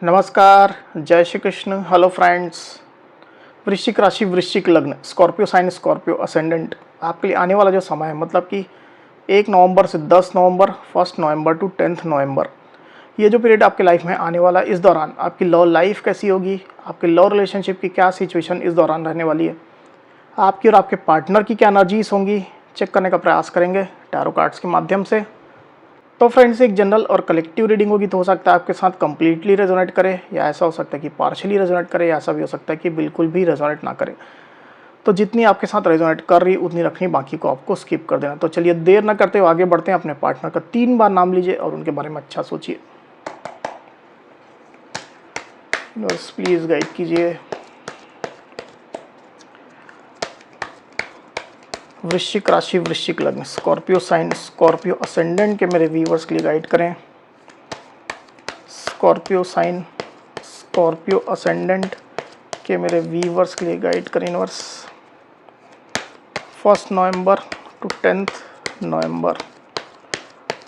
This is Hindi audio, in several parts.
नमस्कार, जय श्री कृष्ण। Hello friends. वृश्चिक राशि, वृश्चिक लग्न, स्कॉर्पियो साइन, स्कॉर्पियो असेंडेंट आपके लिए आने वाला जो समय है मतलब कि 1 नवंबर से 10 नवंबर, 1 नवंबर टू 10 नवंबर, ये जो पीरियड आपकी लाइफ में आने वाला है, इस दौरान आपकी लव लाइफ कैसी होगी, आपके लव रिलेशनशिप की क्या सिचुएशन इस दौरान रहने वाली है, आपकी और आपके पार्टनर की क्या एनर्जीज होंगी, चेक करने का प्रयास करेंगे टैरो कार्ड्स के माध्यम से। तो फ्रेंड्स, एक जनरल और कलेक्टिव रीडिंग होगी, तो हो सकता है आपके साथ कंप्लीटली रेजोनेट करे, या ऐसा हो सकता है कि पार्शियली रेजोनेट करे, या ऐसा भी हो सकता है कि बिल्कुल भी रेजोनेट ना करे। तो जितनी आपके साथ रेजोनेट कर रही उतनी रखनी, बाकी को आपको स्किप कर देना। तो चलिए देर ना करते हुए आगे बढ़ते हैं। अपने पार्टनर का 3 बार नाम लीजिए और उनके बारे में अच्छा सोचिए। बस प्लीज़ गाइड कीजिए। वृश्चिक राशि, वृश्चिक लग्न, स्कॉर्पियो साइन, स्कॉर्पियो असेंडेंट के मेरे व्यूवर्स के लिए गाइड करें। स्कॉर्पियो साइन, स्कॉर्पियो असेंडेंट के मेरे व्यूवर्स के लिए गाइड करें universe. 1 November to 10 November,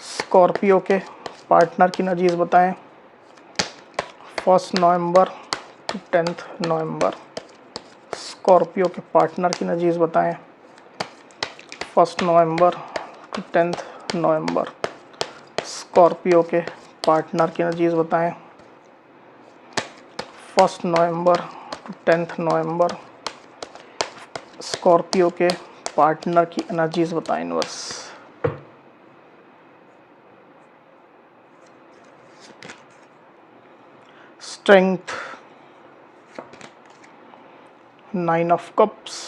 Scorpio के पार्टनर की एनर्जीज बताएं। 1 नवंबर टू 10 नवंबर, स्कॉर्पियो के पार्टनर की एनर्जीज बताएं। 1 नवंबर टू 10 नवंबर, स्कॉर्पियो के पार्टनर की एनर्जीज बताएं। 1 नवंबर टू 10 नवंबर, स्कॉर्पियो के पार्टनर की एनर्जीज बताएं universe. Strength, 9 of cups,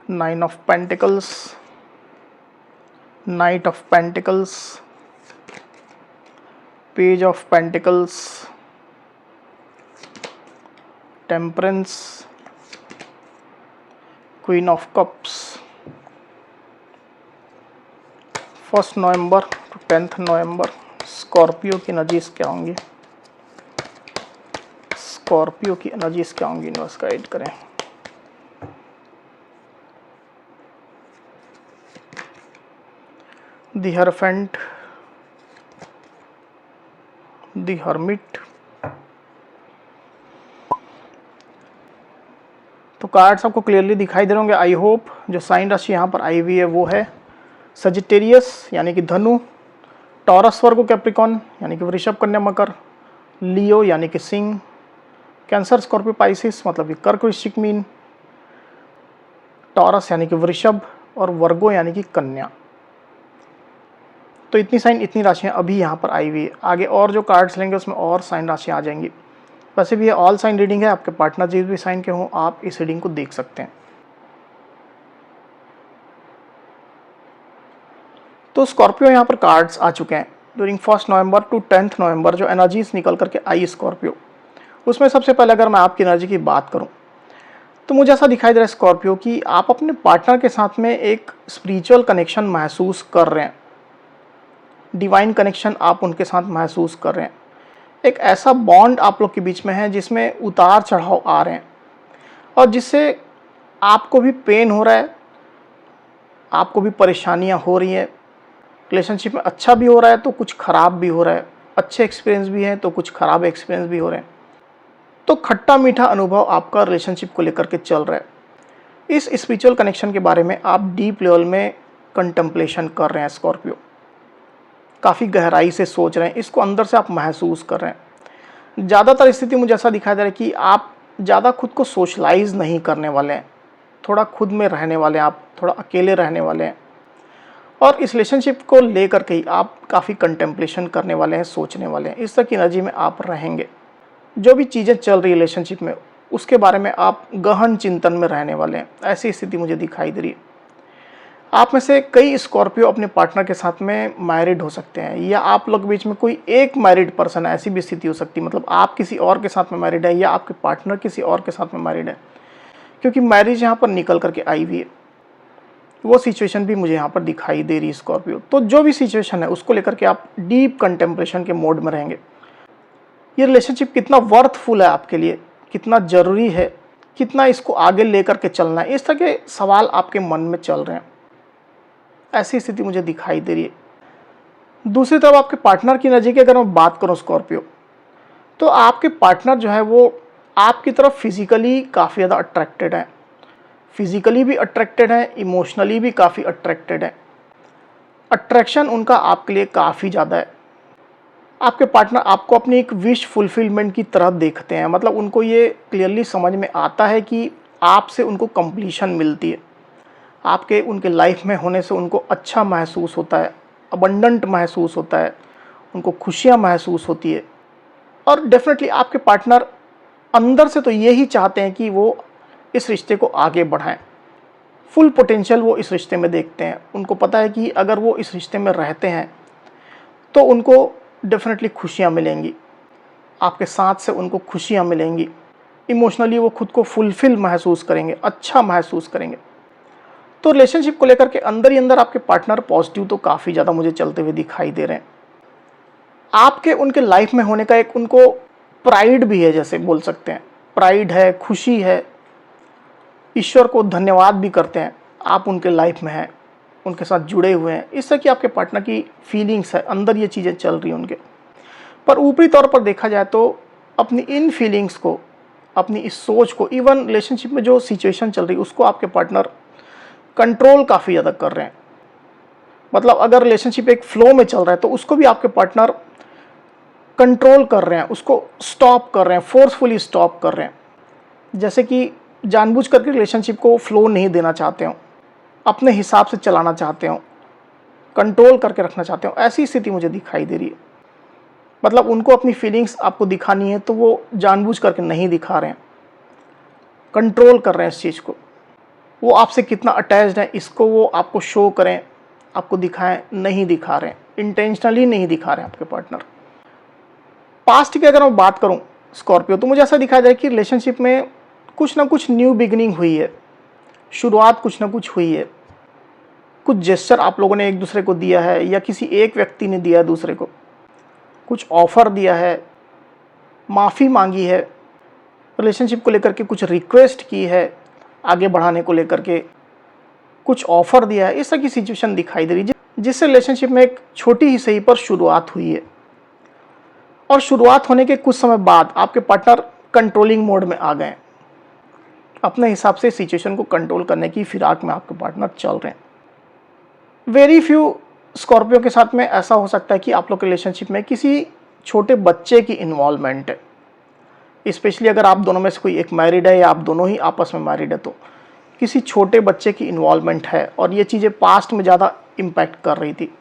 9 of pentacles, knight of pentacles, page of pentacles, temperance, queen of cups. 1 November to 10 November, Scorpio की एनर्जीज क्या होंगी? स्कॉर्पियो की एनर्जीज क्या होंगी? यूनिवर्स गाइड करें। The hierophant, the hermit. तो कार्ड्स आपको क्लियरली दिखाई दे रहे होंगे आई होप। जो साइन राशि यहाँ पर आई हुई है वो है सजिटेरियस यानी कि धनु, टॉरस वर्गो कैप्रिकॉन यानी कि वृषभ कन्या मकर, लियो यानी कि सिंह, कैंसर स्कॉर्पियो पाइसिस मतलब कि कर्क वृश्चिक मीन, टॉरस यानी कि वृषभ, और वर्गो यानी कि कन्या। तो इतनी साइन, इतनी राशियां अभी यहाँ पर आई हुई है। आगे और जो कार्ड्स लेंगे उसमें और साइन राशियां आ जाएंगी। वैसे भी ये ऑल साइन रीडिंग है, आपके पार्टनर जिस भी साइन के हों आप इस रीडिंग को देख सकते हैं। तो स्कॉर्पियो यहाँ पर कार्ड्स आ चुके हैं। ड्यूरिंग 1 नवंबर टू 10 नवंबर जो एनर्जीज निकल करके आई स्कॉर्पियो, उसमें सबसे पहले अगर मैं आपकी एनर्जी की बात करूं तो मुझे ऐसा दिखाई दे रहा है स्कॉर्पियो कि आप अपने पार्टनर के साथ में एक स्पिरिचुअल कनेक्शन महसूस कर रहे हैं, डिवाइन कनेक्शन आप उनके साथ महसूस कर रहे हैं। एक ऐसा बॉन्ड आप लोग के बीच में है जिसमें उतार चढ़ाव आ रहे हैं और जिससे आपको भी पेन हो रहा है, आपको भी परेशानियां हो रही हैं। रिलेशनशिप में अच्छा भी हो रहा है तो कुछ ख़राब भी हो रहा है, अच्छे एक्सपीरियंस भी हैं तो कुछ ख़राब एक्सपीरियंस भी हो रहे हैं। तो खट्टा मीठा अनुभव आपका रिलेशनशिप को लेकर के चल रहा है। इस स्पिरिचुअल कनेक्शन के बारे में आप डीप लेवल में कंटेम्पलेशन कर रहे हैं स्कॉर्पियो, काफ़ी गहराई से सोच रहे हैं, इसको अंदर से आप महसूस कर रहे हैं। ज़्यादातर स्थिति मुझे ऐसा दिखाई दे रहा है कि आप ज़्यादा खुद को सोशलाइज नहीं करने वाले हैं, थोड़ा खुद में रहने वाले हैं, आप थोड़ा अकेले रहने वाले हैं और इस रिलेशनशिप को लेकर के ही आप काफ़ी कंटेम्पलेशन करने वाले हैं, सोचने वाले हैं। इस तरह की एनर्जी में आप रहेंगे। जो भी चीज़ें चल रही रिलेशनशिप में उसके बारे में आप गहन चिंतन में रहने वाले हैं, ऐसी स्थिति मुझे दिखाई दे रही है। आप में से कई स्कॉर्पियो अपने पार्टनर के साथ में मैरिड हो सकते हैं, या आप लोग के बीच में कोई एक मैरिड पर्सन है, ऐसी भी स्थिति हो सकती है। मतलब आप किसी और के साथ में मैरिड है या आपके पार्टनर किसी और के साथ में मैरिड है, क्योंकि मैरिज यहाँ पर निकल करके आई हुई है। वो सिचुएशन भी मुझे यहाँ पर दिखाई दे रही है स्कॉर्पियो। तो जो भी सिचुएशन है उसको लेकर के आप डीप कंटेम्पलेशन के मोड में रहेंगे। ये रिलेशनशिप कितना वर्थफुल है आपके लिए, कितना ज़रूरी है, कितना इसको आगे लेकर के चलना है, इस तरह के सवाल आपके मन में चल रहे हैं। ऐसी स्थिति मुझे दिखाई दे रही है। दूसरी तरफ आपके पार्टनर की एनर्जी की अगर मैं बात करूं स्कॉर्पियो, तो आपके पार्टनर जो है वो आपकी तरफ फिजिकली काफ़ी ज़्यादा अट्रैक्टेड है, फिजिकली भी अट्रैक्टेड है, इमोशनली भी काफ़ी अट्रैक्टेड है। अट्रैक्शन उनका आपके लिए काफ़ी ज़्यादा है। आपके पार्टनर आपको अपनी एक विश फुलफिलमेंट की तरह देखते हैं, मतलब उनको ये क्लियरली समझ में आता है कि आपसे उनको कंप्लीशन मिलती है, आपके उनके लाइफ में होने से उनको अच्छा महसूस होता है, अबंडेंट महसूस होता है, उनको खुशियाँ महसूस होती है। और डेफिनेटली आपके पार्टनर अंदर से तो यही चाहते हैं कि वो इस रिश्ते को आगे बढ़ाएं, फुल पोटेंशियल वो इस रिश्ते में देखते हैं। उनको पता है कि अगर वो इस रिश्ते में रहते हैं तो उनको डेफिनेटली खुशियाँ मिलेंगी, आपके साथ से उनको खुशियाँ मिलेंगी, इमोशनली वो खुद को फुलफिल महसूस करेंगे, अच्छा महसूस करेंगे। तो रिलेशनशिप को लेकर के अंदर ही अंदर आपके पार्टनर पॉजिटिव तो काफ़ी ज़्यादा मुझे चलते हुए दिखाई दे रहे हैं। आपके उनके लाइफ में होने का एक उनको प्राइड भी है, जैसे बोल सकते हैं, प्राइड है, खुशी है, ईश्वर को धन्यवाद भी करते हैं आप उनके लाइफ में हैं, उनके साथ जुड़े हुए हैं। इस तरह की आपके पार्टनर की फीलिंग्स है, अंदर ये चीज़ें चल रही हैं उनके। पर ऊपरी तौर पर देखा जाए तो अपनी इन फीलिंग्स को, अपनी इस सोच को, इवन रिलेशनशिप में जो सिचुएशन चल रही है उसको आपके पार्टनर कंट्रोल काफ़ी ज़्यादा कर रहे हैं। मतलब अगर रिलेशनशिप एक फ्लो में चल रहा है तो उसको भी आपके पार्टनर कंट्रोल कर रहे हैं, उसको स्टॉप कर रहे हैं, फोर्सफुली स्टॉप कर रहे हैं। जैसे कि जानबूझ करके रिलेशनशिप को फ्लो नहीं देना चाहते हो, अपने हिसाब से चलाना चाहते हो, कंट्रोल करके रखना चाहते हो, ऐसी स्थिति मुझे दिखाई दे रही है। मतलब उनको अपनी फीलिंग्स आपको दिखानी है तो वो जानबूझ करके नहीं दिखा रहे हैं, कंट्रोल कर रहे हैं इस चीज़ को। वो आपसे कितना अटैच्ड है इसको वो आपको शो करें, आपको दिखाएं, नहीं दिखा रहे हैं, इंटेंशनली नहीं दिखा रहे हैं आपके पार्टनर। पास्ट की अगर मैं बात करूं स्कॉर्पियो, तो मुझे ऐसा दिखाई दे रहा है कि रिलेशनशिप में कुछ ना कुछ न्यू बिगिनिंग हुई है, शुरुआत कुछ ना कुछ हुई है, कुछ जेस्चर आप लोगों ने एक दूसरे को दिया है या किसी एक व्यक्ति ने दिया है दूसरे को, कुछ ऑफ़र दिया है, माफ़ी मांगी है, रिलेशनशिप को लेकर के कुछ रिक्वेस्ट की है, आगे बढ़ाने को लेकर के कुछ ऑफ़र दिया है। इस तरह की सिचुएशन दिखाई दे रही है जिससे रिलेशनशिप में एक छोटी ही सही पर शुरुआत हुई है। और शुरुआत होने के कुछ समय बाद आपके पार्टनर कंट्रोलिंग मोड में आ गए, अपने हिसाब से सिचुएशन को कंट्रोल करने की फिराक में आपके पार्टनर चल रहे हैं। वेरी फ्यू स्कॉर्पियो के साथ में ऐसा हो सकता है कि आप लोग रिलेशनशिप में किसी छोटे बच्चे की इन्वॉल्वमेंट है, स्पेशली अगर आप दोनों में से कोई एक मैरिड है या आप दोनों ही आपस में मैरिड है तो किसी छोटे बच्चे की इन्वॉल्वमेंट है। और ये चीज़ें पास्ट में ज़्यादा इम्पैक्ट कर रही थी।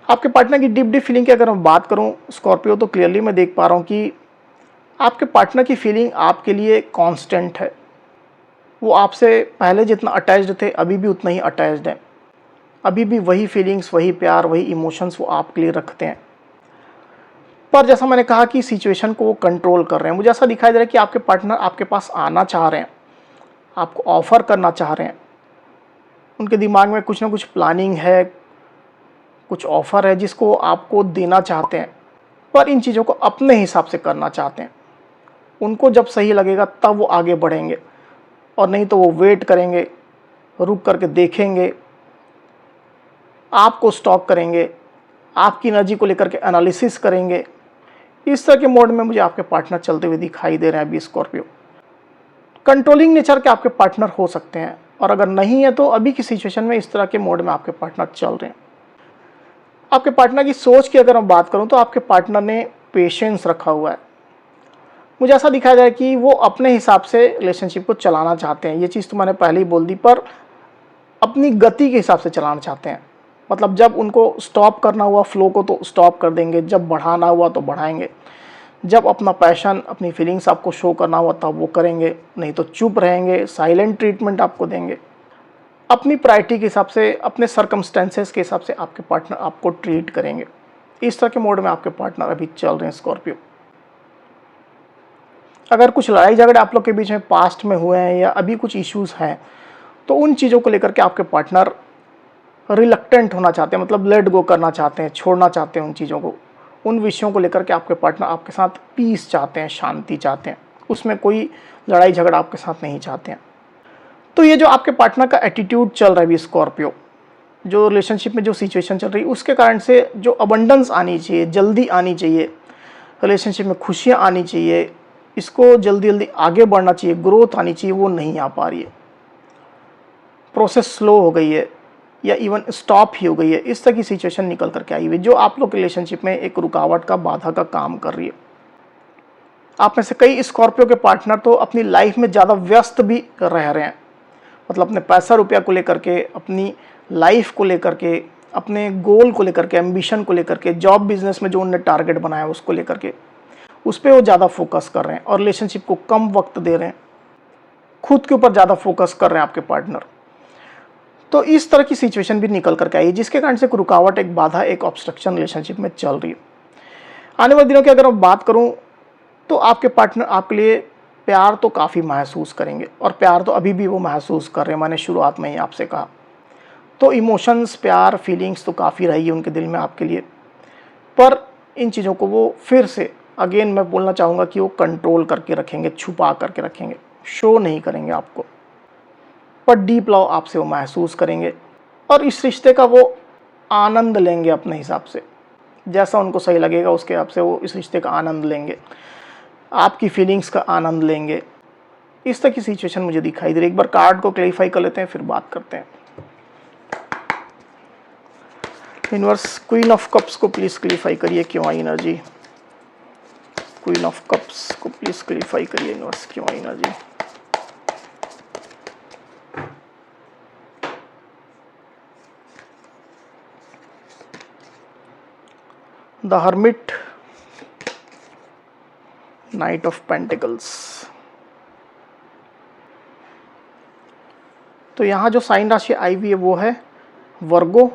आपके पार्टनर की डीप फीलिंग की अगर मैं बात करूं स्कॉर्पियो, तो क्लियरली मैं देख पा रहा हूं कि आपके पार्टनर की फीलिंग आपके लिए कांस्टेंट है। वो आपसे पहले जितना अटैच्ड थे अभी भी उतना ही अटैच्ड हैं, अभी भी वही फीलिंग्स, वही प्यार, वही इमोशंस वो आपके लिए रखते हैं। पर जैसा मैंने कहा कि सिचुएशन को वो कंट्रोल कर रहे हैं। मुझे ऐसा दिखाई दे रहा है कि आपके पार्टनर आपके पास आना चाह रहे हैं, आपको ऑफ़र करना चाह रहे हैं। उनके दिमाग में कुछ ना कुछ प्लानिंग है, कुछ ऑफ़र है जिसको वो आपको देना चाहते हैं, पर इन चीज़ों को अपने हिसाब से करना चाहते हैं। उनको जब सही लगेगा तब वो आगे बढ़ेंगे, और नहीं तो वो वेट करेंगे, रुक करके देखेंगे, आपको स्टॉक करेंगे, आपकी एनर्जी को लेकर के एनालिसिस करेंगे। इस तरह के मोड में मुझे आपके पार्टनर चलते हुए दिखाई दे रहे हैं अभी स्कॉर्पियो। कंट्रोलिंग नेचर के आपके पार्टनर हो सकते हैं, और अगर नहीं है तो अभी की सिचुएशन में इस तरह के मोड में आपके पार्टनर चल रहे हैं। आपके पार्टनर की सोच की अगर मैं बात करूं तो आपके पार्टनर ने पेशेंस रखा हुआ है। मुझे ऐसा दिखाया जाए कि वो अपने हिसाब से रिलेशनशिप को चलाना चाहते हैं। ये चीज़ तो मैंने पहले ही बोल दी, पर अपनी गति के हिसाब से चलाना चाहते हैं। मतलब जब उनको स्टॉप करना हुआ फ्लो को तो स्टॉप कर देंगे, जब बढ़ाना हुआ तो बढ़ाएंगे, जब अपना पैशन, अपनी फीलिंग्स आपको शो करना हुआ तब वो करेंगे, नहीं तो चुप रहेंगे, साइलेंट ट्रीटमेंट आपको देंगे। अपनी प्रायोरिटी के हिसाब से, अपने सर्कमस्टेंसेस के हिसाब से आपके पार्टनर आपको ट्रीट करेंगे। इस तरह के मोड में आपके पार्टनर अभी चल रहे हैं स्कॉर्पियो। अगर कुछ लड़ाई झगड़े आप लोग के बीच में पास्ट में हुए हैं या अभी कुछ इश्यूज़ हैं तो उन चीज़ों को लेकर के आपके पार्टनर रिलक्टेंट होना चाहते हैं, मतलब लेट गो करना चाहते हैं, छोड़ना चाहते हैं उन चीज़ों को। उन विषयों को लेकर के आपके पार्टनर आपके साथ पीस चाहते हैं, शांति चाहते हैं, उसमें कोई लड़ाई झगड़ा आपके साथ नहीं चाहते हैं। तो ये जो आपके पार्टनर का एटीट्यूड चल रहा है अभी स्कॉर्पियो, जो रिलेशनशिप में जो सिचुएशन चल रही है उसके कारण से जो अबंडेंस आनी चाहिए, जल्दी आनी चाहिए, रिलेशनशिप में खुशियाँ आनी चाहिए, इसको जल्दी जल्दी आगे बढ़ना चाहिए, ग्रोथ आनी चाहिए, वो नहीं आ पा रही है। प्रोसेस स्लो हो गई है या इवन स्टॉप ही हो गई है। इस तरह की सिचुएशन निकल करके आई हुई है जो आप लोग रिलेशनशिप में एक रुकावट का, बाधा का काम कर रही है। आप में से कई स्कॉर्पियो के पार्टनर तो अपनी लाइफ में ज़्यादा व्यस्त भी रह रहे हैं, मतलब अपने पैसा रुपया को लेकर के, अपनी लाइफ को लेकर के, अपने गोल को लेकर के, एम्बिशन को लेकर के, जॉब बिजनेस में जो उन्होंने टारगेट बनाया है उसको लेकर के, उस पर वो ज़्यादा फोकस कर रहे हैं और रिलेशनशिप को कम वक्त दे रहे हैं, खुद के ऊपर ज़्यादा फोकस कर रहे हैं आपके पार्टनर। तो इस तरह की सिचुएशन भी निकल करके आई है जिसके कारण से एक रुकावट, एक बाधा, एक ऑब्स्ट्रक्शन रिलेशनशिप में चल रही है। आने वाले दिनों की अगर मैं बात करूं तो आपके पार्टनर आपके लिए प्यार तो काफ़ी महसूस करेंगे और प्यार तो अभी भी वो महसूस कर रहे हैं, मैंने शुरुआत में ही आपसे कहा। तो इमोशंस, प्यार, फीलिंग्स तो काफ़ी रही है उनके दिल में आपके लिए, पर इन चीज़ों को वो फिर से अगेन मैं बोलना चाहूँगा कि वो कंट्रोल करके रखेंगे, छुपा करके रखेंगे, शो नहीं करेंगे आपको, पर डीप लव आपसे वो महसूस करेंगे और इस रिश्ते का वो आनंद लेंगे अपने हिसाब से, जैसा उनको सही लगेगा उसके हिसाब से वो इस रिश्ते का आनंद लेंगे, आपकी फीलिंग्स का आनंद लेंगे। इस तरह की सिचुएशन मुझे दिखाई दे रही है। एक बार कार्ड को क्लैरिफाई कर लेते हैं, फिर बात करते हैं। यूनिवर्स, क्वीन ऑफ कप्स को प्लीज़ क्लैरिफाई करिए, क्यों आई एनर्जी। क्वीन ऑफ कप्स को प्लीज़ क्लैरिफाई करिए यूनिवर्स, क्यों आई energy. The hermit, knight of pentacles. तो यहाँ जो साइन राशि आई हुई है वो है वर्गो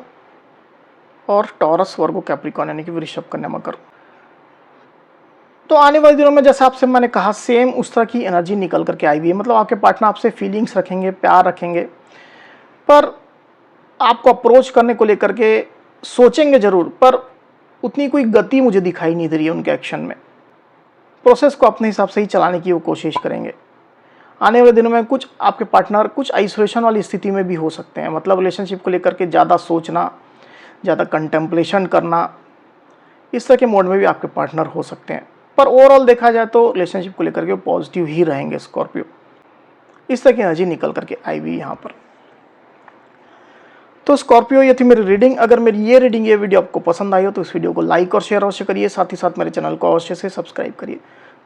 और टॉरस, वर्गो कैप्रिकॉर्न यानी कि वृषभ, कन्या, मकर। तो आने वाले दिनों में जैसे आपसे मैंने कहा सेम उस तरह की एनर्जी निकल करके आई हुई है, मतलब आपके पार्टनर आपसे फीलिंग्स रखेंगे, प्यार रखेंगे, पर आपको अप्रोच करने को लेकर के सोचेंगे ज़रूर, पर उतनी कोई गति मुझे दिखाई नहीं दे रही है उनके एक्शन में। प्रोसेस को अपने हिसाब से ही चलाने की वो कोशिश करेंगे। आने वाले दिनों में कुछ आपके पार्टनर कुछ आइसोलेशन वाली स्थिति में भी हो सकते हैं, मतलब रिलेशनशिप को लेकर के ज़्यादा सोचना, ज़्यादा कंटेम्पलेशन करना, इस तरह के मोड में भी आपके पार्टनर हो सकते हैं। पर ओवरऑल देखा जाए तो रिलेशनशिप को लेकर के पॉजिटिव ही रहेंगे स्कॉर्पियो। इस तरह की एनर्जी निकल करके आई हुई यहाँ पर। तो स्कॉर्पियो, ये थी मेरी रीडिंग। अगर मेरी ये रीडिंग, ये वीडियो आपको पसंद आई हो तो इस वीडियो को लाइक और शेयर अवश्य करिए, साथ ही साथ मेरे चैनल को अवश्य से सब्सक्राइब करिए।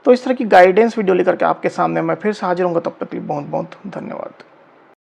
तो इस तरह की गाइडेंस वीडियो लेकर के आपके सामने मैं फिर से हाजिर होऊंगा, तब तक के लिए बहुत बहुत धन्यवाद।